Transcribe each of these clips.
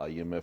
IMF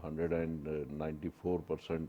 194%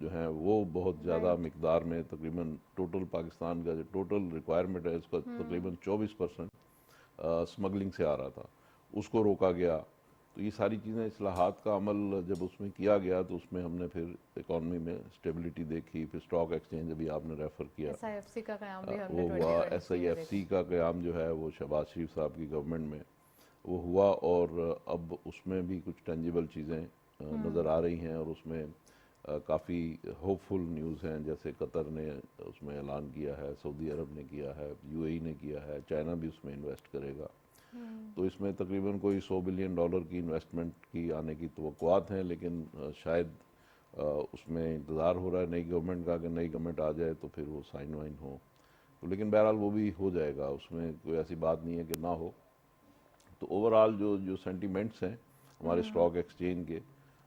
جو ہیں وہ بہت زیادہ مقدار میں، تقریباً ٹوٹل پاکستان کا جو ٹوٹل ریکوائرمنٹ ہے اس کا تقریباً 24% اسمگلنگ سے آ رہا تھا، اس کو روکا گیا. تو یہ ساری چیزیں، اصلاحات کا عمل جب اس میں کیا گیا تو اس میں ہم نے پھر اکانومی میں اسٹیبلٹی دیکھی. پھر اسٹاک ایکسچینج ابھی آپ نے ریفر کیا، SIFC کا قیام بھی ہم نے وہ ہوا. 2023 میں دیکھا. SIFC کا قیام جو ہے وہ شہباز شریف صاحب کی گورنمنٹ میں وہ ہوا، اور اب اس میں بھی کچھ ٹینجیبل چیزیں نظر آ رہی ہیں، اور اس میں کافی ہوپ فل نیوز ہیں. جیسے قطر نے اس میں اعلان کیا ہے، سعودی عرب نے کیا ہے، UAE نے کیا ہے، چائنا بھی اس میں انویسٹ کرے گا. تو اس میں تقریباً کوئی $100 بلین کی انویسٹمنٹ کی آنے کی توقعات ہیں، لیکن شاید اس میں انتظار ہو رہا ہے نئی گورنمنٹ کا کہ نئی گورنمنٹ آ جائے تو پھر وہ سائن وائن ہو. تو لیکن بہرحال وہ بھی ہو جائے گا، اس میں کوئی ایسی بات نہیں ہے کہ نہ ہو. تو اوورآل جو سینٹیمنٹس ہیں ہمارے اسٹاک ایکسچینج کے،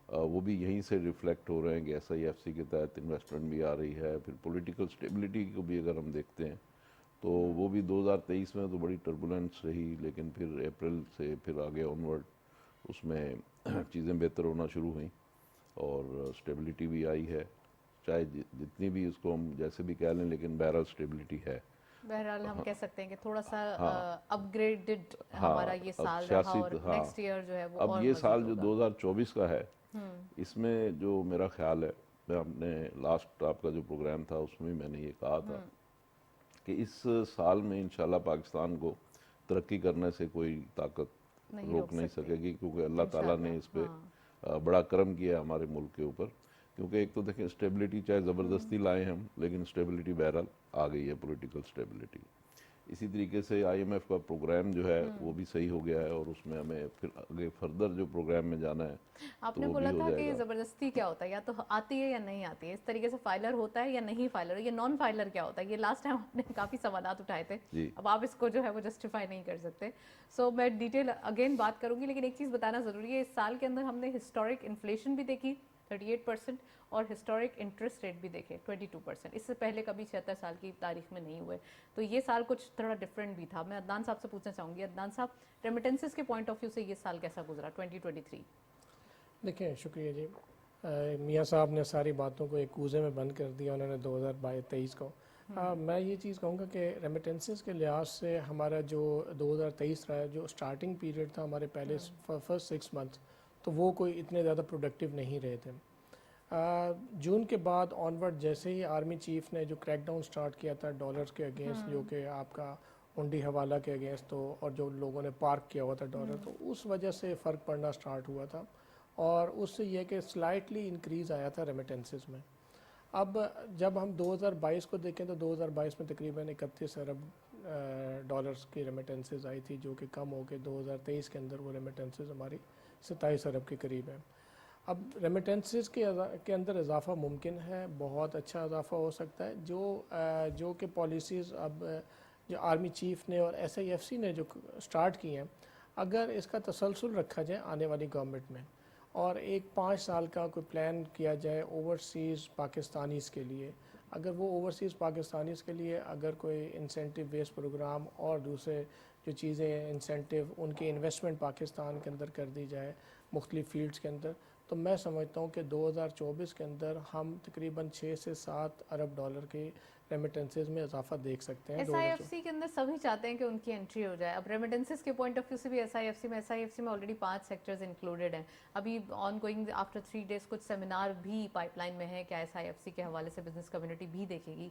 وہ بھی یہیں سے ریفلیکٹ ہو رہے ہیں کہ SIFC کے تحت انویسٹمنٹ بھی آ رہی ہے. پھر پولیٹیکل اسٹیبلٹی کو بھی اگر ہم دیکھتے ہیں تو وہ بھی 2023 میں تو بڑی ٹربولنس رہی، لیکن پھر اپریل سے پھر آگے آنورڈ اس میں چیزیں بہتر ہونا شروع ہوئیں، اور اسٹیبلٹی بھی آئی ہے. چاہے جتنی بھی اس کو ہم جیسے بھی کہہ لیں، لیکن بہرحال اسٹیبلٹی ہے. بہرحال ہم کہہ سکتے ہیں کہ تھوڑا سا اپ گریڈڈ ہاں، ہمارا یہ اب سال رہا، سیاسی، اور ہاں، نیکسٹ ایئر جو ہے وہ اب اور یہ سال مزید جو ہوگا. 2024 کا ہے، اس میں جو میرا خیال ہے، میں اپنے لاسٹ آپ کا جو پروگرام تھا اس میں میں نے یہ کہا تھا کہ اس سال میں انشاءاللہ پاکستان کو ترقی کرنے سے کوئی طاقت روک نہیں سکے گی، کیونکہ اللہ تعالیٰ نے اس پہ بڑا کرم کیا ہے ہمارے ملک کے اوپر. کیونکہ ایک تو دیکھیں اسٹیبلٹی چاہے زبردستی لائے ہم، لیکن اسٹیبلٹی بہرحال آ گئی ہے، پولیٹیکل اسٹیبلٹی. اسی طریقے سے IMF کا پروگرام جو ہے وہ بھی صحیح ہو گیا ہے، اور اس میں ہمیں پھر آگے فردر جو پروگرام میں جانا ہے آپ تو نے وہ بولا بھی ہو تھا جائے کہ گا. زبردستی کیا ہوتا ہے، یا تو آتی ہے یا نہیں آتی ہے، اس طریقے سے فائلر ہوتا ہے یا نہیں فائلر، یہ نان فائلر کیا ہوتا ہے؟ یہ لاسٹ ٹائم آپ نے کافی سوالات اٹھائے تھے، جی، اب آپ اس کو جو ہے وہ جسٹیفائی نہیں کر سکتے. سو میں ڈیٹیل اگین بات کروں گی، لیکن ایک چیز بتانا ضروری ہے، اس سال کے اندر ہم نے ہسٹورک انفلیشن بھی دیکھی 38%، اور ہسٹورک انٹرسٹ ریٹ بھی دیکھے 22%. اس سے پہلے کبھی 76 سال کی تاریخ میں نہیں ہوئے. تو یہ سال کچھ تھوڑا ڈفرینٹ بھی تھا. میں عدنان صاحب سے پوچھنا چاہوں گی، عدنان صاحب ریمیٹنسز کے پوائنٹ آف ویو سے یہ سال کیسا گزرا 2023؟ دیکھیں، شکریہ جی. میاں صاحب نے ساری باتوں کو ایک کوزے میں بند کر دیا انہوں نے 2023 کو. میں یہ چیز کہوں گا کہ ریمیٹنسز کے لحاظ سے ہمارا جو 2023 رہا ہے، جو سٹارٹنگ پیریڈ تھا ہمارے پہلے فرسٹ 6 منتھ، تو وہ کوئی اتنے زیادہ پروڈکٹیو نہیں رہے تھے. جون کے بعد آنورڈ جیسے ہی آرمی چیف نے جو کریک ڈاؤن سٹارٹ کیا تھا ڈالرز کے اگینسٹ، جو کہ آپ کا ہنڈی حوالہ کے اگینسٹ تو، اور جو لوگوں نے پارک کیا ہوا تھا ڈالر، تو اس وجہ سے فرق پڑنا سٹارٹ ہوا تھا، اور اس سے یہ کہ سلائٹلی انکریز آیا تھا ریمیٹنسز میں. اب جب ہم 2022 کو دیکھیں تو 2022 میں تقریباً 31 ارب ڈالرز کی ریمیٹنسز آئی تھی، جو کہ کم ہو کے 2023 کے اندر وہ ریمیٹنسز ہماری 27 ارب کے قریب ہیں. اب ریمیٹنسز کے اندر اضافہ ممکن ہے، بہت اچھا اضافہ ہو سکتا ہے. جو کہ پالیسیز اب جو آرمی چیف نے اور SIFC نے جو سٹارٹ کی ہیں، اگر اس کا تسلسل رکھا جائے آنے والی گورنمنٹ میں، اور ایک 5 سال کا کوئی پلان کیا جائے اوورسیز پاکستانیز کے لیے، اگر وہ اوورسیز پاکستانیز کے لیے اگر کوئی انسینٹیو بیس پروگرام اور دوسرے جو چیزیں انسینٹیو ان کی انویسٹمنٹ پاکستان کے اندر کر دی جائے مختلف فیلڈز کے اندر، تو میں سمجھتا ہوں کہ 2024 کے اندر ہم تقریباً 6 سے 7 ارب ڈالر کے ریمیٹنسز میں اضافہ دیکھ سکتے ہیں. SIFC کے اندر سبھی چاہتے ہیں کہ ان کی انٹری ہو جائے. اب ریمیٹنسز کے پوائنٹ آف ویو سے بھی SIFC میں آلریڈی 5 سیکٹرز انکلوڈیڈ ہیں. ابھی آن گوئنگ آفٹر 3 days کچھ سیمینار بھی پائپ لائن میں ہے، کیا SIFC کے حوالے سے بزنس کمیونٹی بھی دیکھے گی.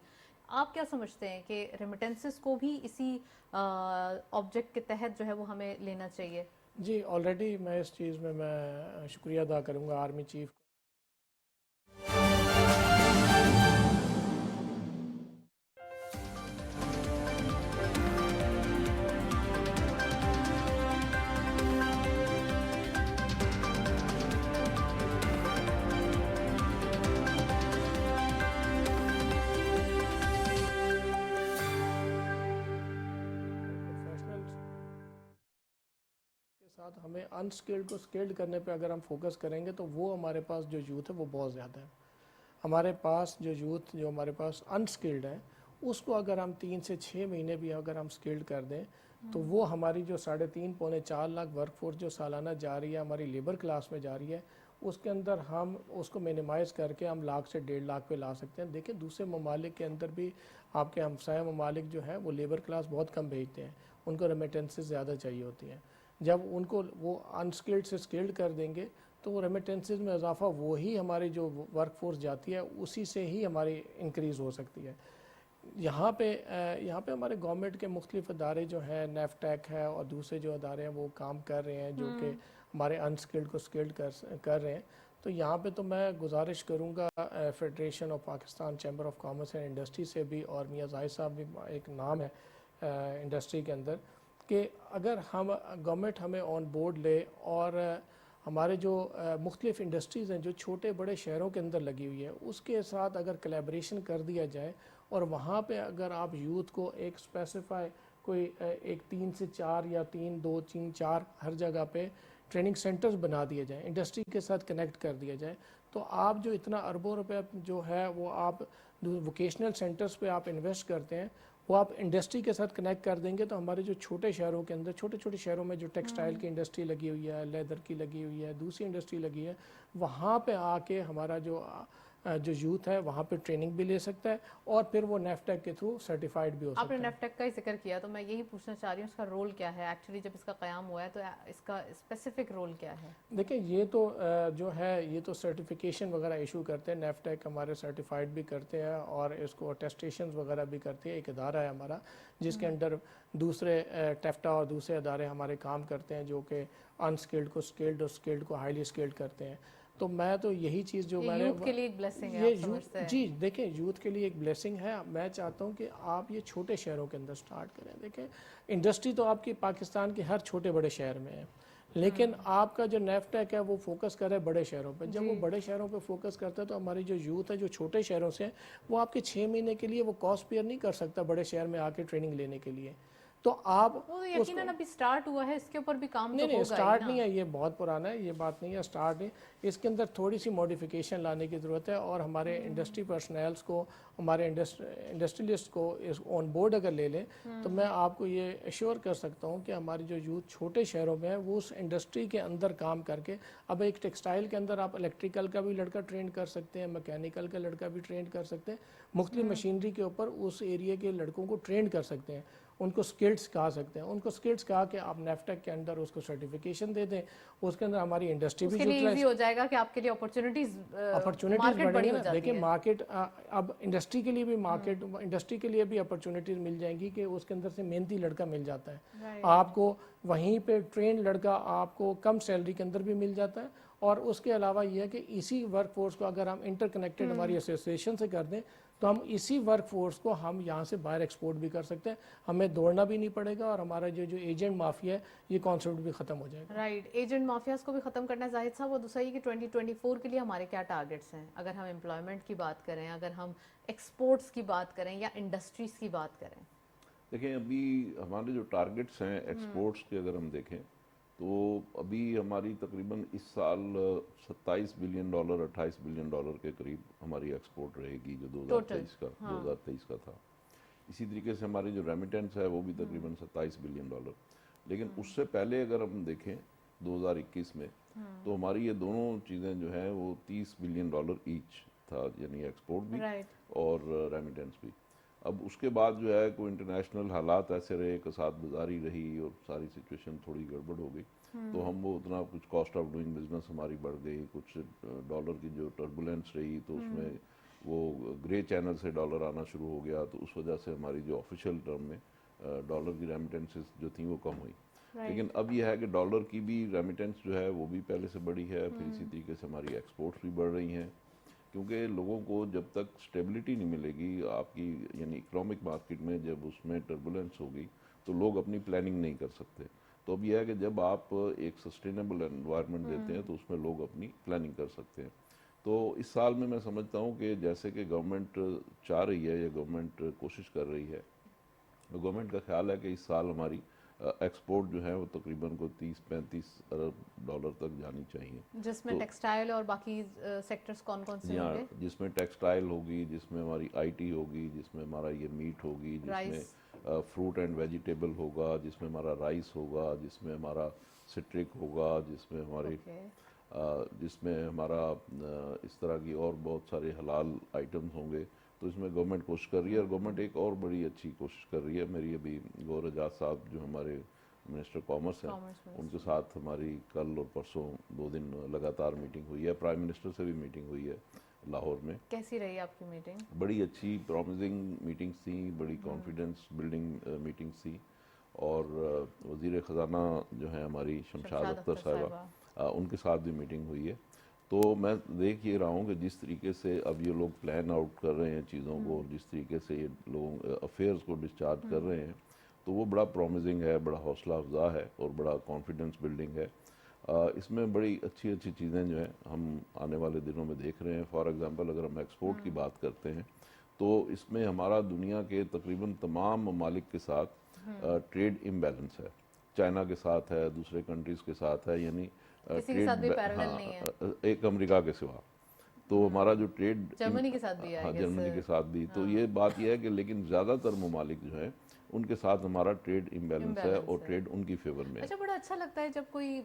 آپ کیا سمجھتے ہیں کہ ریمیٹنسز کو بھی اسی آبجیکٹ کے تحت جو ہے وہ ہمیں لینا چاہیے؟ جی، آلریڈی میں اس چیز میں شکریہ ادا کروں گا آرمی چیف کو. ساتھ ہمیں انسکلڈ کو سکلڈ کرنے پہ اگر ہم فوکس کریں گے تو وہ ہمارے پاس جو یوتھ ہے وہ بہت زیادہ ہے. ہمارے پاس جو یوتھ جو ہمارے پاس انسکلڈ ہے، اس کو اگر ہم 3 سے 6 مہینے بھی اگر ہم سکلڈ کر دیں تو وہ ہماری جو 3.5 پونے 4 لاکھ ورک فورس جو سالانہ جا رہی ہے ہماری لیبر کلاس میں جا رہی ہے، اس کے اندر ہم اس کو مینیمائز کر کے ہم لاکھ سے 1.5 لاکھ پہ لا سکتے ہیں. دیکھیں دوسرے ممالک کے اندر بھی آپ کے ہمسایہ ممالک جو ہیں وہ لیبر کلاس بہت کم بھیجتے ہیں, ان کو ریمیٹنسز زیادہ چاہیے ہوتی ہیں. جب ان کو وہ انسکلڈ سے اسکلڈ کر دیں گے تو وہ ریمیٹنسز میں اضافہ وہی ہماری جو ورک فورس جاتی ہے اسی سے ہی ہماری انکریز ہو سکتی ہے. یہاں پہ ہمارے گورنمنٹ کے مختلف ادارے جو ہیں, نیفٹیک ہے اور دوسرے جو ادارے ہیں وہ کام کر رہے ہیں جو کہ ہمارے انسکلڈ کو اسکلڈ کر رہے ہیں. تو یہاں پہ تو میں گزارش کروں گا Federation of Pakistan Chamber of Commerce and Industry سے بھی, اور میاں زاہد صاحب بھی ایک نام ہے انڈسٹری کے اندر, کہ اگر گورنمنٹ ہمیں آن بورڈ لے اور ہمارے جو مختلف انڈسٹریز ہیں جو چھوٹے بڑے شہروں کے اندر لگی ہوئی ہے اس کے ساتھ اگر کلیبریشن کر دیا جائے, اور وہاں پہ اگر آپ یوتھ کو ایک اسپیسیفائی کوئی ایک 3 سے 4 یا 3 2 3 4 ہر جگہ پہ ٹریننگ سینٹرز بنا دیے جائیں, انڈسٹری کے ساتھ کنیکٹ کر دیا جائے, تو آپ جو اتنا اربوں روپے جو ہے وہ آپ ووکیشنل سینٹرز پہ آپ انویسٹ کرتے ہیں وہ آپ انڈسٹری کے ساتھ کنیکٹ کر دیں گے, تو ہمارے جو چھوٹے شہروں کے اندر چھوٹے شہروں میں جو ٹیکسٹائل کی انڈسٹری لگی ہوئی ہے, لیدر کی لگی ہوئی ہے, دوسری انڈسٹری لگی ہے, وہاں پہ آ کے ہمارا جو یوتھ ہے وہاں پہ ٹریننگ بھی لے سکتا ہے اور پھر وہ نیفٹیک کے تھرو سرٹیفائڈ بھی ہو سکتا آپ نے ہے. نیفٹیک کا ہی ذکر کیا تو میں یہی پوچھنا چاہ رہی ہوں اس کا رول کیا ہے ایکچولی, جب اس کا قیام ہوا ہے تو اس کا اسپیسیفک رول کیا ہے؟ دیکھیں یہ تو جو ہے یہ تو سرٹیفیکیشن وغیرہ ایشو کرتے ہیں, نیفٹیک ہمارے سرٹیفائڈ بھی کرتے ہیں اور اس کو اٹیسٹیشنز وغیرہ بھی کرتے ہیں. ایک ادارہ ہے ہمارا جس کے اندر دوسرے ٹیفٹا اور دوسرے ادارے ہمارے کام کرتے ہیں جو کہ انسکلڈ کو اسکلڈ اور اسکلڈ کو ہائیلی اسکلڈ کرتے ہیں. تو میں تو یہی چیز جو میں نے یوتھ کے لیے ایک بلیسنگ ہے, یہ آپ سمجھتے ہیں؟ جی دیکھیں یوتھ کے لیے ایک بلیسنگ ہے. میں چاہتا ہوں کہ آپ یہ چھوٹے شہروں کے اندر سٹارٹ کریں. دیکھیں انڈسٹری تو آپ کی پاکستان کے ہر چھوٹے بڑے شہر میں ہے, لیکن آپ کا جو نیفٹیک ہے وہ فوکس کرے بڑے شہروں پہ. جب وہ بڑے شہروں پہ فوکس کرتا ہے تو ہماری جو یوتھ ہے جو چھوٹے شہروں سے وہ آپ کے 6 مہینے کے لیے وہ کاسٹ پیئر نہیں کر سکتا بڑے شہر میں آ کے ٹریننگ لینے کے لیے. تو آپ وہ یقیناً ابھی سٹارٹ ہوا ہے, اس کے اوپر بھی کام تو نہیں ہوگا ہی اسٹارٹ نا. نہیں ہے, یہ بہت پرانا ہے, یہ بات نہیں ہے اسٹارٹ ہے. اس کے اندر تھوڑی سی موڈیفیکیشن لانے کی ضرورت ہے, اور ہمارے انڈسٹری پرسنلز کو, ہمارے انڈسٹریلسٹ کو اس آن بورڈ اگر لے لیں تو میں آپ کو یہ ایشور کر سکتا ہوں کہ ہماری جو یوتھ چھوٹے شہروں میں ہے وہ اس انڈسٹری کے اندر کام کر کے, اب ایک ٹیکسٹائل کے اندر آپ الیکٹریکل کا بھی لڑکا ٹرین کر سکتے ہیں, میکینیکل کا لڑکا بھی ٹرین کر سکتے ہیں, مختلف مشینری کے اوپر اس ایریے کے لڑکوں کو ٹرین کر سکتے ہیں, ان کو سکلز سکھا سکتے ہیں. ان کو سکلز سکھا کے آپ نیفٹیک کے اندر اس کو سرٹیفیکیشن دے دیں, اس کے اندر ہماری انڈسٹری بھی اس کے لیے ایزی ہو جائے گا کہ آپ کے لیے اپرچونٹیز بڑھیں گے نا. دیکھیں مارکیٹ اب انڈسٹری کے لیے بھی انڈسٹری کے لیے بھی اپرچونیٹیز مل جائیں گی کہ اس کے اندر سے محنتی لڑکا مل جاتا ہے, آپ کو وہیں پہ ٹرین لڑکا آپ کو کم سیلری کے اندر بھی مل جاتا ہے. اور اس کے علاوہ یہ ہے کہ اسی ورک فورس کو اگر ہم انٹر کنیکٹڈ ہماری ایسوسیشن سے کر دیں تو ہم اسی ورک فورس کو ہم یہاں سے باہر ایکسپورٹ بھی کر سکتے ہیں, ہمیں دوڑنا بھی نہیں پڑے گا, اور ہمارا جو ایجنٹ مافیا ہے یہ کانسیپٹ بھی ختم ہو جائے گا. رائٹ, ایجنٹ مافیاز کو بھی ختم کرنا ہے. زاہد صاحب وہ دوسرا یہ کہ 2024 کے لیے ہمارے کیا ٹارگٹس ہیں, اگر ہم امپلائمنٹ کی بات کریں, اگر ہم ایکسپورٹس کی بات کریں یا انڈسٹریز کی بات کریں؟ دیکھیں ابھی ہمارے جو ٹارگٹس ہیں ایکسپورٹس کے اگر ہم دیکھیں تو ابھی ہماری تقریباً اس سال $27 بلین 28 بلین ڈالر کے قریب ہماری ایکسپورٹ رہے گی جو 2023 کا تھا. اسی طریقے سے ہماری جو ریمیٹنس ہے وہ بھی تقریباً $27 بلین. لیکن اس سے پہلے اگر ہم دیکھیں 2021 میں تو ہماری یہ دونوں چیزیں جو ہیں وہ $30 بلین ایچ تھا, یعنی ایکسپورٹ بھی اور ریمیٹنس بھی. اب اس کے بعد جو ہے کوئی انٹرنیشنل حالات ایسے رہے, کساد بازاری رہی اور ساری سچویشن تھوڑی گڑبڑ ہو گئی, تو ہم وہ اتنا کچھ کاسٹ آف ڈوئنگ بزنس ہماری بڑھ گئی, کچھ ڈالر کی جو ٹربولینس رہی تو اس میں وہ گرے چینل سے ڈالر آنا شروع ہو گیا, تو اس وجہ سے ہماری جو آفیشیل ٹرم میں ڈالر کی ریمیٹنسز جو تھیں وہ کم ہوئی. لیکن اب یہ ہے کہ ڈالر کی بھی ریمیٹنس جو ہے وہ بھی پہلے سے بڑی ہے, پھر اسی طریقے سے ہماری ایکسپورٹس بھی بڑھ رہی ہیں, کیونکہ لوگوں کو جب تک سٹیبلٹی نہیں ملے گی آپ کی, یعنی اکنامک مارکیٹ میں جب اس میں ٹربولنس ہوگی تو لوگ اپنی پلاننگ نہیں کر سکتے. تو اب یہ ہے کہ جب آپ ایک سسٹینیبل انوائرمنٹ دیتے ہیں تو اس میں لوگ اپنی پلاننگ کر سکتے ہیں. تو اس سال میں سمجھتا ہوں کہ جیسے کہ گورنمنٹ چاہ رہی ہے یا گورنمنٹ کوشش کر رہی ہے, گورنمنٹ کا خیال ہے کہ اس سال ہماری ایکسپورٹ جو ہے وہ تقریباً کو 30-35 ارب ڈالر تک جانی چاہیے, جس میں ٹیکسٹائل اور باقی سیکٹرز کون کون سے ہوں گے؟ جس میں ٹیکسٹائل ہوگی, جس میں ہماری آئی ٹی ہوگی, جس میں ہمارا یہ میٹ ہوگی, جس میں فروٹ اینڈ ویجیٹیبل ہوگا, جس میں ہمارا رائس ہوگا, جس میں ہمارا سٹرک ہوگا, جس میں ہمارے جس میں ہمارا اس طرح کی اور بہت سارے حلال آئٹمز ہوں گے. تو اس میں گورنمنٹ کوشش کر رہی ہے, اور گورنمنٹ ایک اور بڑی اچھی کوشش کر رہی ہے. میری ابھی گور اعجاز صاحب جو ہمارے منسٹر کامرس ہیں, ان کے ساتھ ہماری کل اور پرسوں 2 دن لگاتار میٹنگ ہوئی ہے. پرائم منسٹر سے بھی میٹنگ ہوئی ہے لاہور میں. کیسی رہی آپ کی میٹنگ؟ بڑی اچھی پرومزنگ میٹنگز تھیں, بڑی کانفیڈنس بلڈنگ میٹنگز تھیں. اور وزیر خزانہ جو ہیں ہماری شمشاد اختر صاحبہ, ان کے ساتھ بھی میٹنگ ہوئی ہے. تو میں دیکھ یہ رہا ہوں کہ جس طریقے سے اب یہ لوگ پلان آؤٹ کر رہے ہیں چیزوں کو, اور جس طریقے سے یہ لوگ افیئرز کو ڈسچارج کر رہے ہیں, تو وہ بڑا پرومزنگ ہے, بڑا حوصلہ افزا ہے, اور بڑا کانفیڈنس بلڈنگ ہے. اس میں بڑی اچھی اچھی چیزیں جو ہیں ہم آنے والے دنوں میں دیکھ رہے ہیں. فار ایگزامپل اگر ہم ایکسپورٹ کی بات کرتے ہیں, تو اس میں ہمارا دنیا کے تقریباً تمام ممالک کے ساتھ ٹریڈ امبیلنس ہے. چائنا کے ساتھ ہے, دوسرے کنٹریز کے ساتھ ہے, یعنی کسی کے ساتھ بھی پیرلل نہیں ہے, ایک امریکہ کے سوا. تو ہمارا جو ٹریڈ, جرمنی کے ساتھ بھی ہے, ہاں جرمنی کے ساتھ بھی. تو یہ بات یہ ہے کہ لیکن زیادہ تر ممالک جو ہیں ان کے ساتھ ہمارا ٹریڈ امبیلنس ہے, اور ٹریڈ ان کی فیور میں ہے. اچھا, بڑا اچھا لگتا ہے جب کوئی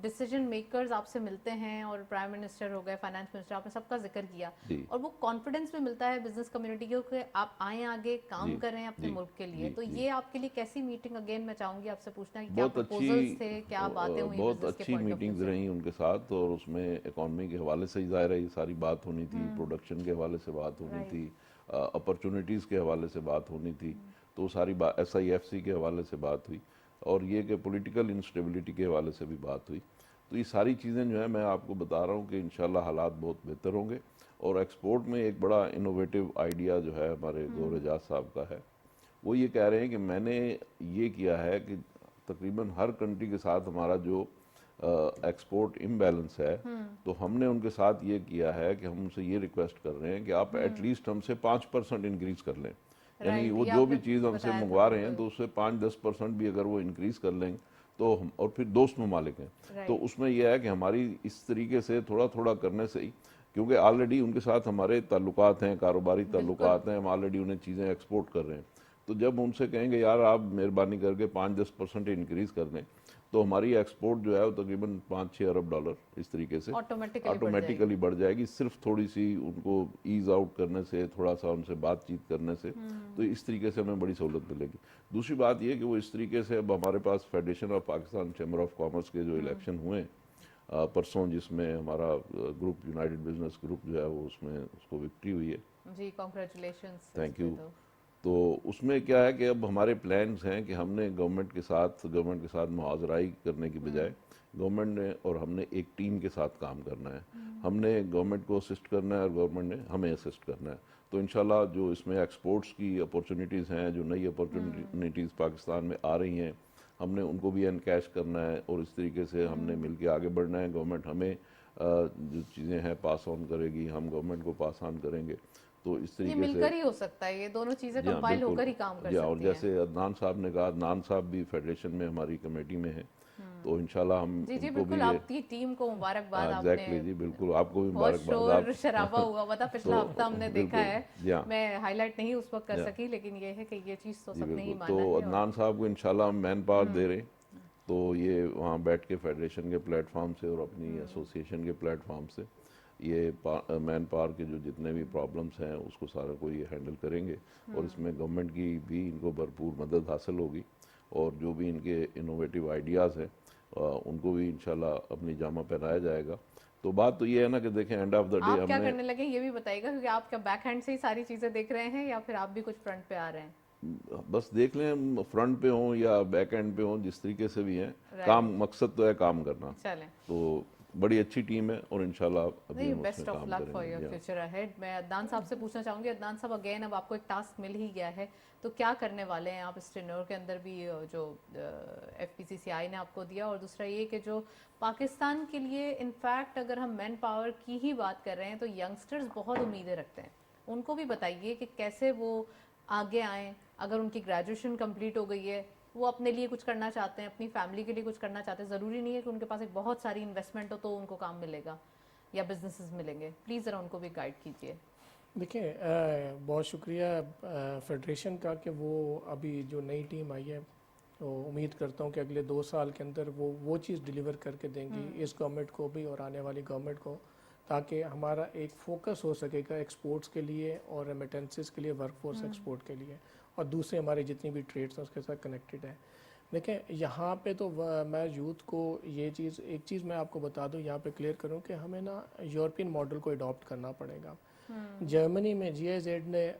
ڈیسیجن میکرز آپ سے ملتے ہیں, اور پرائم منسٹر ہو گئے, فائنانس منسٹر, آپ نے سب کا ذکر کیا, اور وہ کانفیڈنس بھی ملتا ہے بزنس کمیونٹی کو کہ آپ آئیں آگے کام کریں اپنے ملک کے لیے. تو یہ آپ کے لیے کیسی میٹنگ, اگین میں چاہوں گی آپ سے پوچھنا کہ کیا پروپوزلز تھے, کیا باتیں ہوئی بہت بزنس کے اچھی پوائنٹ آف ویو میٹنگز سے؟ رہیں ان کے ساتھ, اور اس میں اکانومی کے حوالے سے ہی ظاہر ہے یہ ساری بات ہونی تھی, پروڈکشن کے حوالے سے بات ہونی تھی, اپرچونیٹیز کے حوالے سے بات ہونی تھی. تو ساری بات SIFC کے حوالے سے بات ہوئی, اور یہ کہ پولیٹیکل انسٹیبلٹی کے حوالے سے بھی بات ہوئی. تو یہ ساری چیزیں جو ہیں میں آپ کو بتا رہا ہوں کہ انشاءاللہ حالات بہت بہتر ہوں گے. اور ایکسپورٹ میں ایک بڑا انوویٹو آئیڈیا جو ہے ہمارے گور اعجاز صاحب کا ہے. وہ یہ کہہ رہے ہیں کہ میں نے یہ کیا ہے کہ تقریباً ہر کنٹری کے ساتھ ہمارا جو ایکسپورٹ امبیلنس ہے, تو ہم نے ان کے ساتھ یہ کیا ہے کہ ہم ان سے یہ ریکویسٹ کر رہے ہیں کہ آپ ایٹ لیسٹ ہم سے 5% انکریز کر لیں. یعنی وہ جو بھی چیز ہم سے منگوا رہے ہیں تو اس سے 5-10% بھی اگر وہ انکریز کر لیں تو ہم, اور پھر دوست ممالک ہیں, تو اس میں یہ ہے کہ ہماری اس طریقے سے تھوڑا تھوڑا کرنے سے ہی, کیونکہ آلریڈی ان کے ساتھ ہمارے تعلقات ہیں, کاروباری تعلقات ہیں, ہم آلریڈی انہیں چیزیں ایکسپورٹ کر رہے ہیں. تو جب ان سے کہیں گے یار آپ مہربانی کر کے 5-10% انکریز کر دیں, تو ہماری ایکسپورٹ جو ہے وہ تقریباً $5-6 ارب اس طریقے سے آٹومیٹیکلی بڑھ جائے گی, صرف تھوڑی سی ان کو ایز آؤٹ کرنے سے, تھوڑا سا ان سے بات چیت کرنے سے. تو اس طریقے سے ہمیں بڑی سہولت ملے گی. دوسری بات یہ کہ وہ اس طریقے سے اب ہمارے پاس Federation of Pakistan Chamber of Commerce کے جو الیکشن ہوئے پرسوں, جس میں ہمارا گروپ یونائٹڈ بزنس گروپ جو ہے وہ اس میں اس کو وکٹری ہوئی ہے. جی کانگریچولیشنز. Thank you. تو اس میں کیا ہے کہ اب ہمارے پلانز ہیں کہ ہم نے گورنمنٹ کے ساتھ معاذرائی کرنے کی بجائے گورنمنٹ نے اور ہم نے ایک ٹیم کے ساتھ کام کرنا ہے. ہم نے گورنمنٹ کو اسسٹ کرنا ہے, اور گورنمنٹ نے ہمیں اسسٹ کرنا ہے. تو انشاءاللہ جو اس میں ایکسپورٹس کی اپورچونیٹیز ہیں, جو نئی اپورچونیٹیز پاکستان میں آ رہی ہیں, ہم نے ان کو بھی انکیش کرنا ہے, اور اس طریقے سے ہم نے مل کے آگے بڑھنا ہے. گورنمنٹ ہمیں جو چیزیں ہیں پاس آن کرے گی, ہم گورنمنٹ کو پاس آن کریں گے. تو اس طریقے سے مل کر ہی ہو سکتا ہے, یہ دونوں چیزیں کمپائل ہو کر ہی کام کر سکتی ہیں. اور جیسے عدنان صاحب نے کہا, عدنان صاحب بھی فیڈریشن میں ہماری کمیٹی میں ہیں, تو انشاءاللہ ہم جی ان کو بھی بالکل, آپ کی ٹیم کو مبارکباد. آپ نے جی بالکل, آپ کو بھی بہت مبارکباد. شور شرابہ ہوا ہوا تھا پچھلا ہفتہ, ہم نے دیکھا ہے. بالکل, میں ہائی لائٹ نہیں اس وقت کر سکی, لیکن یہ ہے کہ یہ چیز تو جی سب نے ہی بالکل. مانا تو ہے. عدنان صاحب کو انشاءاللہ ہم مین پاور دے رہے ہیں. تو یہ وہاں بیٹھ کے فیڈریشن کے پلیٹ فارم سے اور اپنی ایسوسیشن کے پلیٹ فارم سے یہ مین پاور کے جو جتنے بھی پرابلمس ہیں اس کو سارا کو یہ ہینڈل کریں گے. اور اس میں گورنمنٹ کی بھی ان کو بھرپور مدد حاصل ہوگی, اور جو بھی ان کے انوویٹو آئیڈیاز ہیں ان کو بھی انشاءاللہ اپنی جامہ پہنایا جائے گا. تو بات تو یہ ہے نا کہ دیکھیں اینڈ آف دا ڈے آپ کیا کرنے لگے یہ بھی بتائیے گا, کیونکہ آپ کیا بیک ہینڈ سے ہی ساری چیزیں دیکھ رہے ہیں, یا پھر آپ بھی کچھ فرنٹ پہ آ رہے ہیں؟ بس دیکھ لیں فرنٹ پہ ہوں یا بیک اینڈ پہ ہوں, جس طریقے سے بھی ہیں, کام مقصد تو ہے کام کرنا. چلیں, تو بڑی اچھی ٹیم ہے, اور انشاءاللہ ابھی ہم اس بیسٹ میں آف کام لک فار یور کریں گے. Future ahead. میں عدنان صاحب سے پوچھنا چاہوں گی, عدنان صاحب اگین اب آپ کو ایک ٹاسک مل ہی گیا ہے, تو کیا کرنے والے ہیں آپ اس ٹینور کے اندر بھی جو FPCCI نے آپ کو دیا؟ اور دوسرا یہ کہ جو پاکستان کے لیے انفیکٹ اگر ہم مین پاور کی ہی بات کر رہے ہیں تو ینگسٹرز بہت امیدیں رکھتے ہیں, ان کو بھی بتائیے کہ کیسے وہ آگے آئیں. اگر ان کی گریجویشن کمپلیٹ ہو گئی ہے, وہ اپنے لیے کچھ کرنا چاہتے ہیں, اپنی فیملی کے لیے کچھ کرنا چاہتے ہیں, ضروری نہیں ہے کہ ان کے پاس ایک بہت ساری انویسٹمنٹ ہو تو ان کو کام ملے گا یا بزنسز ملیں گے. پلیز ذرا ان کو بھی گائیڈ کیجیے. دیکھیں بہت شکریہ فیڈریشن کا کہ وہ ابھی جو نئی ٹیم آئی ہے تو امید کرتا ہوں کہ اگلے 2 سال کے اندر وہ چیز ڈیلیور کر کے دیں گی اس گورنمنٹ کو بھی اور آنے والی گورنمنٹ کو، تاکہ ہمارا ایک فوکس ہو سکے گا ایکسپورٹس کے لیے اور ریمیٹنسز کے لیے، ورک فورس ایکسپورٹ کے لیے، اور دوسرے ہماری جتنی بھی ٹریڈس ہیں اس کے ساتھ کنیکٹڈ ہیں۔ دیکھیں یہاں پہ تو میں یوتھ کو ایک چیز میں آپ کو بتا دوں، یہاں پہ کلیئر کروں کہ ہمیں نا یورپین ماڈل کو اڈاپٹ کرنا پڑے گا۔ جرمنی میں جی آئی زیڈ نے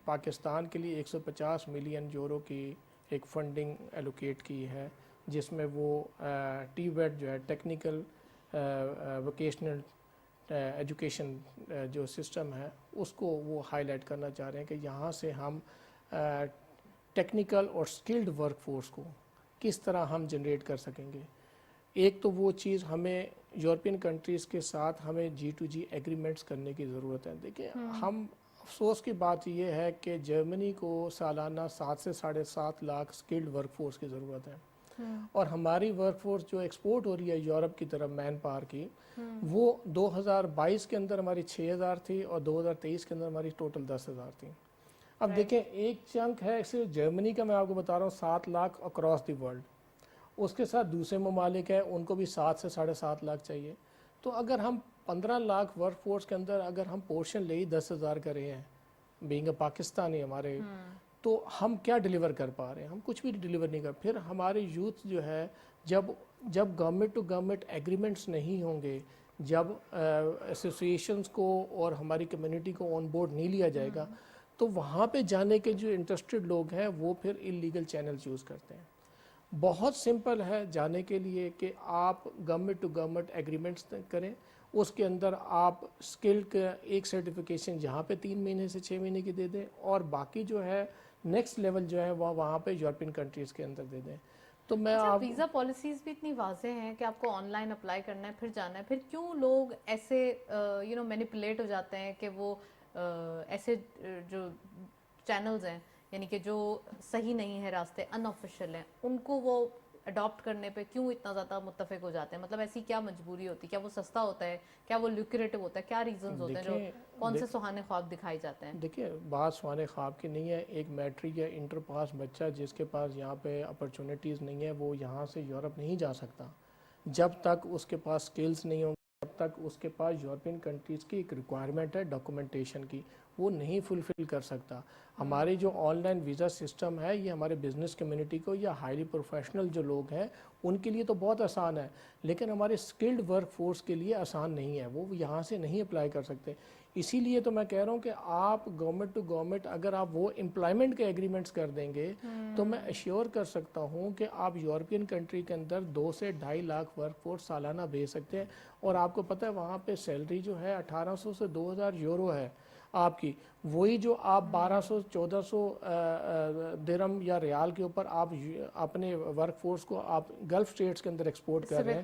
پاکستان کے لیے 150 ملین یورو کی ایک فنڈنگ ایلوکیٹ کی ہے، جس میں وہ ٹی ویٹ جو ہے ٹیکنیکل ووکیشنل ایجوکیشن جو سسٹم ہے اس کو وہ ہائی لائٹ کرنا چاہ رہے ہیں کہ یہاں سے ہم ٹیکنیکل اور سکلڈ ورک فورس کو کس طرح ہم جنریٹ کر سکیں گے۔ ایک تو وہ چیز ہمیں یورپین کنٹریز کے ساتھ ہمیں G2G ایگریمنٹس کرنے کی ضرورت ہے۔ دیکھیں ہم افسوس کی بات یہ ہے کہ جرمنی کو سالانہ 7 سے 7.5 لاکھ سکلڈ ورک فورس کی ضرورت ہے، اور ہماری ورک فورس جو ایکسپورٹ ہو رہی ہے یورپ کی طرف مین پاور کی، وہ 2022 کے اندر ہماری 6000 تھی اور 2023 کے اندر ہماری ٹوٹل 10,000 تھی۔ اب دیکھیں ایک چنک ہے صرف جرمنی کا، میں آپ کو بتا رہا ہوں 7 لاکھ اکراس دی ورلڈ، اس کے ساتھ دوسرے ممالک ہیں ان کو بھی 7 سے 7.5 لاکھ چاہیے۔ تو اگر ہم 15 لاکھ ورک فورس کے اندر اگر ہم پورشن لے ہی 10,000 کر رہے ہیں بینگ اے پاکستانی ہمارے، تو ہم کیا ڈیلیور کر پا رہے ہیں؟ ہم کچھ بھی ڈیلیور نہیں کر۔ پھر ہمارے یوتھ جو ہے جب گورنمنٹ ٹو گورنمنٹ ایگریمنٹس نہیں ہوں گے، جب ایسوسیشنز کو اور ہماری کمیونٹی کو آن بورڈ نہیں لیا جائے گا، تو وہاں پہ جانے کے جو انٹرسٹڈ لوگ ہیں وہ پھر انلیگل چینلز یوز کرتے ہیں۔ بہت سمپل ہے جانے کے لیے کہ آپ گورنمنٹ ٹو گورنمنٹ ایگریمنٹس کریں، اس کے اندر آپ اسکل کا ایک سرٹیفکیشن جہاں پہ 3 مہینے سے 6 مہینے کی دے دیں، اور باقی جو ہے نیکسٹ لیول جو ہے وہ وہاں پہ یورپین کنٹریز کے اندر دے دیں۔ تو میں آپ ویزا پالیسیز بھی اتنی واضح ہیں کہ آپ کو آن لائن اپلائی کرنا ہے پھر جانا ہے، پھر کیوں لوگ ایسے مینیپولیٹ ہو جاتے ہیں کہ وہ ایسے جو چینلز ہیں یعنی کہ جو صحیح نہیں ہے، راستے ان آفیشیل ہیں، ان کو وہ اڈاپٹ کرنے پہ کیوں اتنا زیادہ متفق ہو جاتے ہیں؟ مطلب ایسی کیا مجبوری ہوتی ہے؟ کیا وہ سستا ہوتا ہے؟ کیا وہ لیوکریٹو ہوتا ہے؟ کیا ریزنز ہوتے ہیں جو کون سے سہانے خواب دکھائی جاتے ہیں؟ دیکھیں بات سہانے خواب کی نہیں ہے۔ ایک میٹرک یا انٹر پاس بچہ جس کے پاس یہاں پہ اپرچونیٹیز نہیں ہے، وہ یہاں سے یورپ نہیں جا سکتا جب تک اس کے پاس سکلز نہیں ہوں، جب تک اس کے پاس یورپین کنٹریز کی ایک ریکوائرمنٹ ہے ڈاکومنٹیشن کی، وہ نہیں فلفل کر سکتا۔ ہماری جو آن لائن ویزا سسٹم ہے یہ ہمارے بزنس کمیونٹی کو یا ہائیلی پروفیشنل جو لوگ ہیں ان کے لیے تو بہت آسان ہے، لیکن ہمارے سکلڈ ورک فورس کے لیے آسان نہیں ہے، وہ یہاں سے نہیں اپلائی کر سکتے۔ اسی لیے تو میں کہہ رہا ہوں کہ آپ گورنمنٹ ٹو گورنمنٹ اگر آپ وہ امپلائمنٹ کے ایگریمنٹس کر دیں گے تو میں ایشور کر سکتا ہوں کہ آپ یورپین کنٹری کے اندر 2 سے 2.5 لاکھ ورک فورس سالانہ بھیج سکتے ہیں، اور آپ کو پتہ ہے وہاں پہ سیلری جو ہے 1800 سے 2000 یورو ہے آپ کی، وہی جو آپ 1200-1400 درہم یا ریال کے اوپر آپ اپنے ورک فورس کو آپ گلف اسٹیٹس کے اندر ایکسپورٹ کر رہے ہیں،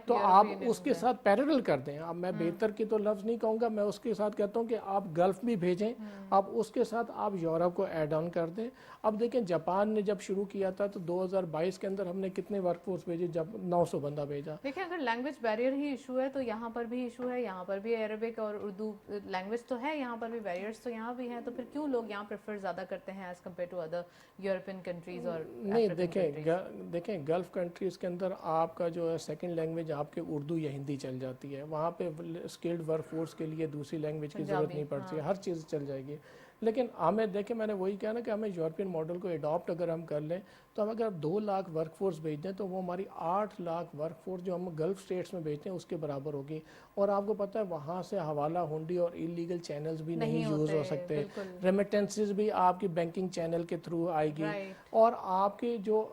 تو آپ اس کے ساتھ پیرلل کر دیں۔ اب میں بہتر کی تو لفظ نہیں کہوں گا، میں اس کے ساتھ کہتا ہوں کہ آپ گلف بھی بھیجیں، اب اس کے ساتھ آپ یورپ کو ایڈ آن کر دیں۔ اب دیکھیں جاپان نے جب شروع کیا تھا تو 2022 کے اندر ہم نے کتنے ورک فورس بھیجے؟ جب 900 بندہ بھیجا۔ دیکھیں اگر لینگویج بیریئر ہی ایشو ہے تو یہاں پر بھی ایشو ہے، یہاں پر بھی عربک اور اردو لینگویج تو ہے، یہاں پر بھی بیریئرز تو یہاں بھی ہیں، تو پھر کیوں لوگ یہاں پریفر زیادہ کرتے ہیں as compare to other European countries اور نہیں دیکھیں گلف کنٹریز کے اندر آپ کا جو ہے سیکنڈ لینگویج آپ کے اردو یا ہندی چل جاتی ہے، وہاں پہ اسکلڈ ورک فورس کے لیے دوسری لینگویج کی ضرورت نہیں پڑتی ہے، ہر چیز چل جائے گی۔ لیکن ہمیں دیکھیں میں نے وہی کہا نا کہ ہمیں یورپین ماڈل کو اڈاپٹ اگر ہم کر لیں تو ہم اگر 2 لاکھ ورک فورس بھیج دیں تو وہ ہماری 8 لاکھ ورک فورس جو ہم گلف اسٹیٹس میں بھیجتے ہیں اس کے برابر ہوگی، اور آپ کو پتہ ہے وہاں سے حوالہ ہنڈی اور انلیگل چینلز بھی نہیں یوز ہو سکتے، ریمیٹنسز بھی آپ کی بینکنگ چینل کے تھرو آئے گی، اور آپ کی جو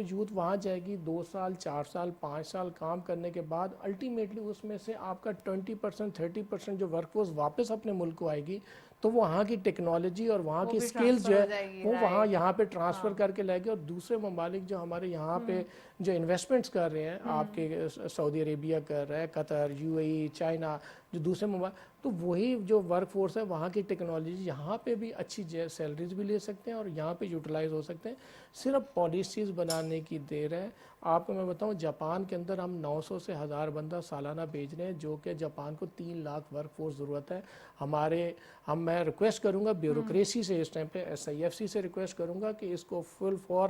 یوتھ وہاں جائے گی 2 سال 4 سال 5 سال کام کرنے کے بعد الٹیمیٹلی اس میں سے آپ کا 20% 30% جو ورک فورس واپس اپنے ملک کو آئے گی، تو وہاں کی ٹیکنالوجی اور وہاں کی سکلز جو ہے وہ وہاں یہاں پہ ٹرانسفر کر کے لائے گی، اور دوسرے ممالک جو ہمارے یہاں پہ جو انویسٹمنٹس کر رہے ہیں، آپ کے سعودی عربیہ کر رہا ہے، قطر، UAE، چائنا، جو دوسرے ممالک، تو وہی جو ورک فورس ہے وہاں کی ٹیکنالوجی یہاں پہ بھی اچھی سیلریز بھی لے سکتے ہیں اور یہاں پہ یوٹیلائز ہو سکتے ہیں، صرف پالیسیز بنانے کی دیر ہے۔ آپ کو میں بتاؤں جاپان کے اندر ہم 900 سے 1000 بندہ سالانہ بھیج رہے ہیں، جو کہ جاپان کو 3 لاکھ ورک فورس ضرورت ہے۔ میں ریکویسٹ کروں گا بیوروکریسی سے اس ٹائم پہ SIFC سے ریکویسٹ کروں گا کہ اس کو فل فار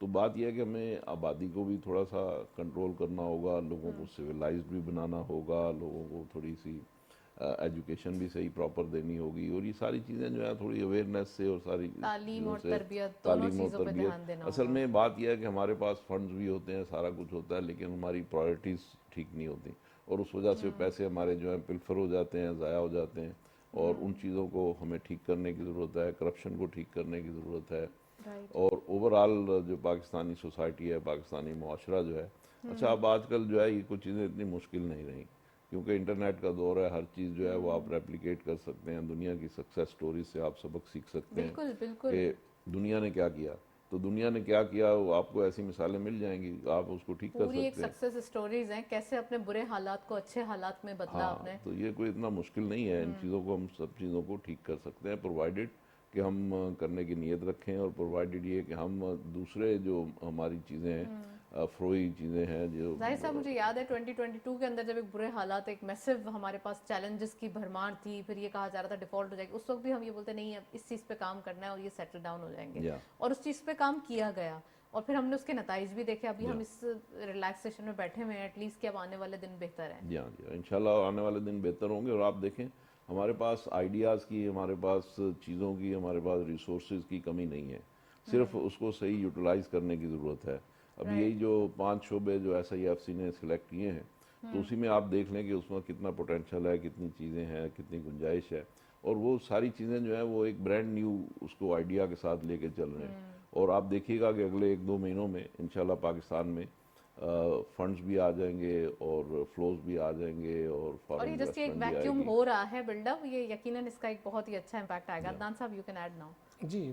تو بات یہ ہے کہ ہمیں آبادی کو بھی تھوڑا سا کنٹرول کرنا ہوگا، لوگوں کو سویلائزڈ بھی بنانا ہوگا، لوگوں کو تھوڑی سی ایجوکیشن بھی صحیح پراپر دینی ہوگی، اور یہ ساری چیزیں جو ہے تھوڑی اویئرنیس سے اور ساری تعلیم چیزوں اور سے، تربیت دونوں تعلیم اور چیزوں پہ دھیان تربیت. دینا اصل ہوگا. میں بات یہ ہے کہ ہمارے پاس فنڈز بھی ہوتے ہیں، سارا کچھ ہوتا ہے، لیکن ہماری پرائرٹیز ٹھیک نہیں ہوتی، اور اس وجہ سے پیسے ہمارے جو ہیں پلفر ہو جاتے ہیں، ضائع ہو جاتے ہیں. اور ان چیزوں کو ہمیں ٹھیک کرنے کی ضرورت ہے، کرپشن کو ٹھیک کرنے کی ضرورت ہے. رائٹ. اور اوور آل جو پاکستانی سوسائٹی ہے، پاکستانی معاشرہ جو ہے، اچھا اب آج کل جو ہے یہ کچھ چیزیں اتنی مشکل نہیں رہیں، کیونکہ انٹرنیٹ کا دور ہے، ہر چیز جو ہے وہ آپ ریپلیکیٹ کر سکتے ہیں، دنیا کی سکسیس سٹوریز سے آپ سبق سیکھ سکتے ہیں بالکل بالکل. کہ دنیا نے کیا کیا. تو دنیا نے کیا کیا وہ آپ کو ایسی مثالیں مل جائیں گی، آپ اس کو ٹھیک کر پوری ایک سکتے ہیں. سکسیس سٹوریز ہیں، کیسے اپنے برے حالات کو اچھے حالات میں بدلا آپ نے. تو یہ کوئی اتنا مشکل نہیں ہے، ان چیزوں کو ہم سب چیزوں کو ٹھیک کر سکتے ہیں، پرووائڈڈ کہ ہم کرنے کی نیت رکھیں، اور پرووائڈڈ یہ کہ ہم دوسرے جو ہماری چیزیں ہیں، فروئی چیزیں ہیں جو ظاہر صاحب مجھے یاد ہے 2022 کے اندر جب ایک برے حالات، ایک میسو ہمارے پاس چیلنجز کی بھرمار تھی، پھر یہ کہا جا رہا تھا ڈیفالٹ ہو جائے گی، اس وقت بھی ہم یہ بولتے نہیں اب اس چیز پہ کام کرنا ہے اور یہ سیٹل ڈاؤن ہو جائیں گے، یا اور اس چیز پہ کام کیا گیا، اور پھر ہم نے اس کے نتائج بھی دیکھے. ابھی ہم یا اس ریلیکسیشن میں بیٹھے ہوئے ہیں ایٹ لیسٹ کہ اب آنے والے دن بہتر ہیں. جی ہاں جی انشاءاللہ آنے والے دن بہتر ہوں گے. اور آپ دیکھیں ہمارے پاس آئیڈیاز کی، ہمارے پاس چیزوں کی، ہمارے پاس ریسورسز کی کمی نہیں ہے، صرف اس کو صحیح یوٹیلائز کرنے کی ضرورت ہے. اب یہی جو 5 شعبے جو SIFC نے سلیکٹ کیے ہیں، تو اسی میں آپ دیکھ لیں کہ اس میں کتنا پوٹینشیل ہے، کتنی چیزیں ہیں، کتنی گنجائش ہے، اور وہ ساری چیزیں جو ہیں وہ ایک برانڈ نیو اس کو آئیڈیا کے ساتھ لے کے چل رہے ہیں. اور آپ دیکھیے گا کہ اگلے 1-2 مہینوں میں انشاءاللہ پاکستان میں فنڈز بھی آ جائیں گے، اور فلوز بھی آ جائیں گے، اور اور فارن یہ جسٹ ایک انویسٹمنٹ بھی آئے ویکیوم گی. ہو رہا ہے بلڈ اپ، یہ یقیناً اس کا ایک بہت ہی اچھا امپیکٹ آئے گا. عدنان صاحب یو کین ایڈ ناؤ. جی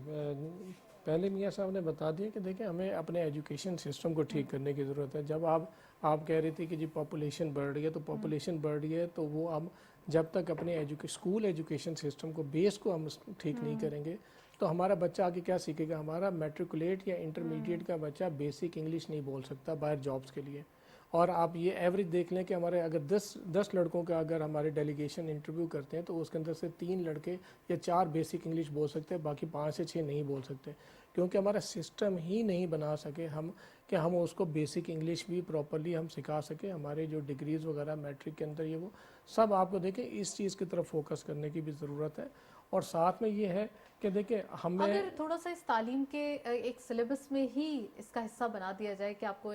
پہلے میاں صاحب نے بتا دیا کہ دیکھیں ہمیں اپنے ایجوکیشن سسٹم کو ٹھیک کرنے کی ضرورت ہے. جب آپ کہہ رہی تھی کہ جی پاپولیشن بڑھ رہی ہے، تو پاپولیشن بڑھ رہی ہے تو وہ ہم جب تک اپنے اسکول ایجوکیشن سسٹم کو بیس کو ہم ٹھیک نہیں کریں گے تو ہمارا بچہ آگے کیا سیکھے گا. ہمارا میٹریکولیٹ یا انٹرمیڈیٹ کا بچہ بیسک انگلش نہیں بول سکتا باہر جابس کے لیے. اور آپ یہ ایوریج دیکھ لیں کہ ہمارے اگر 10 لڑکوں کا اگر ہمارے ڈیلیگیشن انٹرویو کرتے ہیں تو اس کے اندر سے 3 لڑکے یا 4 بیسک انگلش بول سکتے ہیں، باقی 5 سے 6 نہیں بول سکتے، کیونکہ ہمارا سسٹم ہی نہیں بنا سکے ہم کہ ہم اس کو بیسک انگلش بھی پراپرلی ہم سکھا سکیں. ہمارے جو ڈگریز وغیرہ میٹرک کے اندر یہ وہ سب آپ کو دیکھیں اس چیز کی طرف فوکس کرنے کی بھی ضرورت ہے. اور ساتھ میں یہ ہے کہ دیکھیں ہمیں اگر تھوڑا سا اس تعلیم کے ایک سلیبس میں ہی اس کا حصہ بنا دیا جائے کہ آپ کو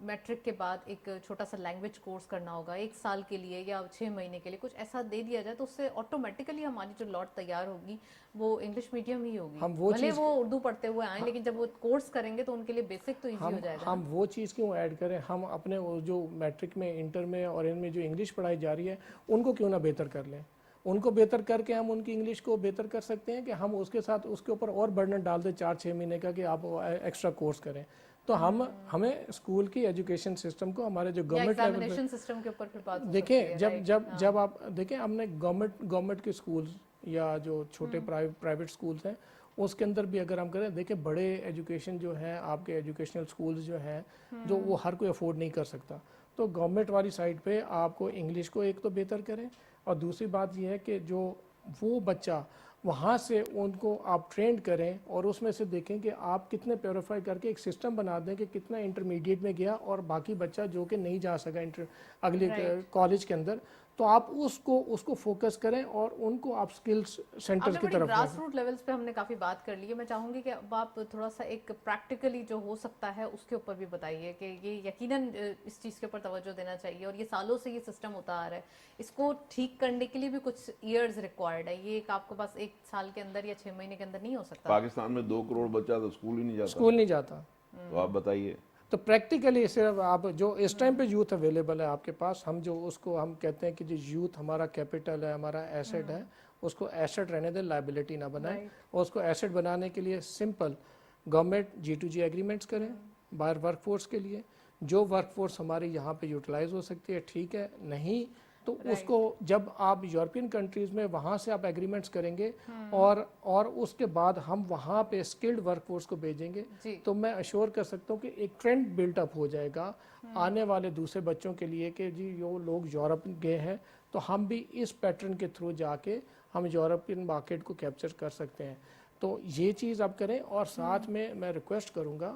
میٹرک کے بعد ایک چھوٹا سا لینگویج کورس کرنا ہوگا 1 سال کے لیے یا 6 مہینے کے لیے، کچھ ایسا دے دیا جائے تو اس سے آٹومیٹیکلی ہماری جو لاٹ تیار ہوگی وہ انگلش میڈیم ہی ہوگی. بھلے وہ اردو پڑھتے ہوئے آئیں لیکن جب وہ کورس کریں گے تو ان کے لیے بیسک تو ایزی ہو جائے گا. ہم وہ چیز کیوں ایڈ کریں؟ ہم اپنے جو میٹرک میں، انٹر میں اور ان میں جو انگلش پڑھائی جا رہی ہے ان کو کیوں نہ بہتر کر لیں؟ ان کو بہتر کر کے ہم ان کی انگلش کو بہتر کر سکتے ہیں کہ ہم اس کے ساتھ اس کے اوپر اور برڈن ڈال دیں 4-6 مہینے کا کہ آپ ایکسٹرا کورس کریں. تو ہمیں اسکول کی ایجوکیشن سسٹم کو ہمارے جو گورنمنٹ لیول پہ ایگزامینیشن سسٹم کے اوپر پھر بات ہو سکتی دیکھیں ہے. جب آپ دیکھیں ہم نے گورنمنٹ کے اسکولز یا جو چھوٹے پرائیویٹ اسکولز ہیں اس کے اندر بھی اگر ہم کریں، دیکھیں بڑے ایجوکیشن جو ہیں آپ کے ایجوکیشنل اسکولز جو ہیں جو وہ ہر کوئی افورڈ نہیں کر سکتا، تو گورنمنٹ والی سائڈ پہ آپ کو انگلش کو ایک تو بہتر کریں، اور دوسری بات یہ ہے کہ جو وہ بچہ وہاں سے ان کو آپ ٹرینڈ کریں اور اس میں سے دیکھیں کہ آپ کتنے پیوریفائی کر کے ایک سسٹم بنا دیں کہ کتنا انٹرمیڈیٹ میں گیا اور باقی بچہ جو کہ نہیں جا سکا اگلے کالج کے اندر، تو آپ اس کو فوکس کریں اور ان کو آپ سکلز سینٹرز کی طرف گراس روٹ لیولز پہ ہم نے کافی بات کر لی ہے. میں چاہوں گی کہ اب آپ تھوڑا سا ایک پریکٹیکلی جو ہو سکتا ہے اس کے اوپر بھی بتائیے کہ یہ یقیناً اس چیز کے اوپر توجہ دینا چاہیے، اور یہ سالوں سے یہ سسٹم ہوتا آ رہا ہے، اس کو ٹھیک کرنے کے لیے بھی کچھ ایئرز ریکوائرڈ ہے. یہ ایک آپ کے پاس 1 سال کے اندر یا 6 مہینے کے اندر نہیں ہو سکتا. پاکستان میں 2 کروڑ بچہ تو اسکول ہی نہیں جاتا. تو آپ بتائیے. تو پریکٹیکلی صرف آپ جو اس ٹائم پہ یوتھ اویلیبل ہے آپ کے پاس، ہم جو اس کو ہم کہتے ہیں کہ جو یوتھ ہمارا کیپٹل ہے، ہمارا ایسٹ ہے، اس کو ایسٹ رہنے دیں، لائبلٹی نہ بنائیں. اور اس کو ایسٹ بنانے کے لیے سمپل گورنمنٹ G2G ایگریمنٹس کریں باہر ورک فورس کے لیے. جو ورک فورس ہماری یہاں پہ یوٹیلائز ہو سکتی ہے ٹھیک ہے، نہیں تو اس کو جب آپ یورپین کنٹریز میں وہاں سے آپ ایگریمنٹس کریں گے اور اس کے بعد ہم وہاں پہ اسکلڈ ورک فورس کو بھیجیں گے، تو میں اشور کر سکتا ہوں کہ ایک ٹرینڈ بلٹ اپ ہو جائے گا آنے والے دوسرے بچوں کے لیے کہ جی جو لوگ یورپ گئے ہیں تو ہم بھی اس پیٹرن کے تھرو جا کے ہم یورپین مارکیٹ کو کیپچر کر سکتے ہیں. تو یہ چیز آپ کریں. اور ساتھ میں ریکویسٹ کروں گا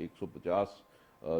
150